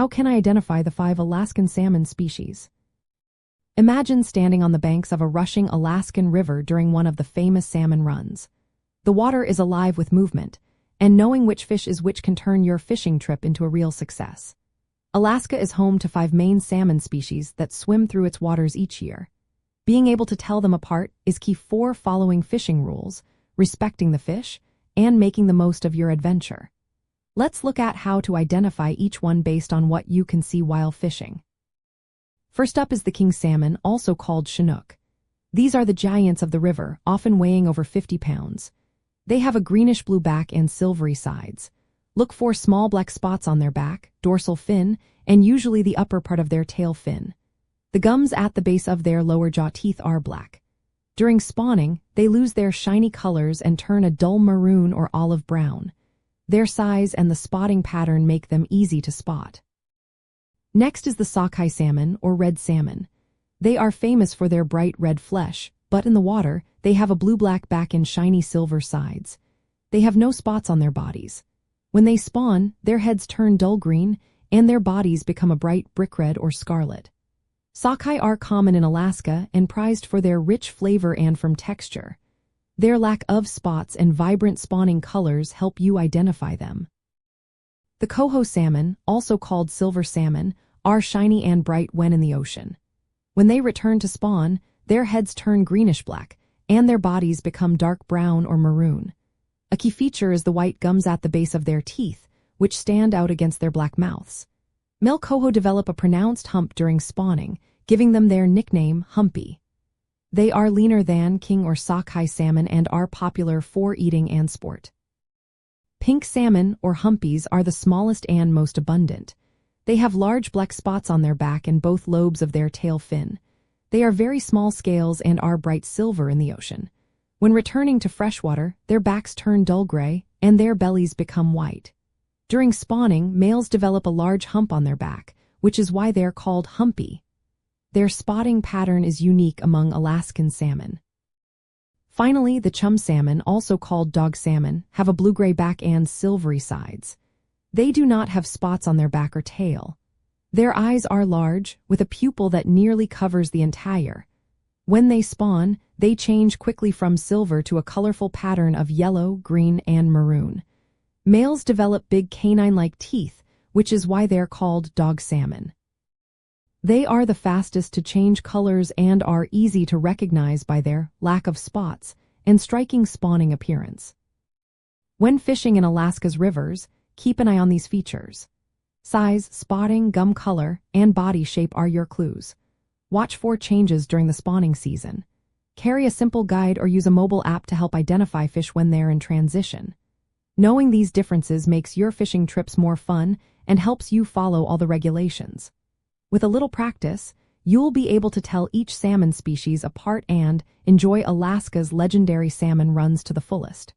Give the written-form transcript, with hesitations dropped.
How can I identify the 5 Alaskan salmon species? Imagine standing on the banks of a rushing Alaskan river during one of the famous salmon runs. The water is alive with movement, and knowing which fish is which can turn your fishing trip into a real success. Alaska is home to 5 main salmon species that swim through its waters each year. Being able to tell them apart is key. 4 following fishing rules, respecting the fish, and making the most of your adventure. Let's look at how to identify each one based on what you can see while fishing. First up is the king salmon, also called Chinook. These are the giants of the river, often weighing over 50 pounds. They have a greenish-blue back and silvery sides. Look for small black spots on their back, dorsal fin, and usually the upper part of their tail fin. The gums at the base of their lower jaw teeth are black. During spawning, they lose their shiny colors and turn a dull maroon or olive brown. Their size and the spotting pattern make them easy to spot. Next is the sockeye salmon, or red salmon. They are famous for their bright red flesh, but in the water, they have a blue-black back and shiny silver sides. They have no spots on their bodies. When they spawn, their heads turn dull green, and their bodies become a bright brick red or scarlet. Sockeye are common in Alaska and prized for their rich flavor and firm texture. Their lack of spots and vibrant spawning colors help you identify them. The coho salmon, also called silver salmon, are shiny and bright when in the ocean. When they return to spawn, their heads turn greenish-black, and their bodies become dark brown or maroon. A key feature is the white gums at the base of their teeth, which stand out against their black mouths. Male coho develop a pronounced hump during spawning, giving them their nickname, Humpy. They are leaner than king or sockeye salmon and are popular for eating and sport. Pink salmon, or humpies, are the smallest and most abundant. They have large black spots on their back and both lobes of their tail fin. They are very small scales and are bright silver in the ocean. When returning to freshwater, their backs turn dull gray and their bellies become white. During spawning, males develop a large hump on their back, which is why they're called humpy. Their spotting pattern is unique among Alaskan salmon. Finally, the chum salmon, also called dog salmon, have a blue-gray back and silvery sides. They do not have spots on their back or tail. Their eyes are large, with a pupil that nearly covers the entire. When they spawn, they change quickly from silver to a colorful pattern of yellow, green, and maroon. Males develop big canine-like teeth, which is why they're called dog salmon. They are the fastest to change colors and are easy to recognize by their lack of spots and striking spawning appearance. When fishing in Alaska's rivers, keep an eye on these features. Size, spotting, gum color, and body shape are your clues. Watch for changes during the spawning season. Carry a simple guide or use a mobile app to help identify fish when they're in transition. Knowing these differences makes your fishing trips more fun and helps you follow all the regulations. With a little practice, you'll be able to tell each salmon species apart and enjoy Alaska's legendary salmon runs to the fullest.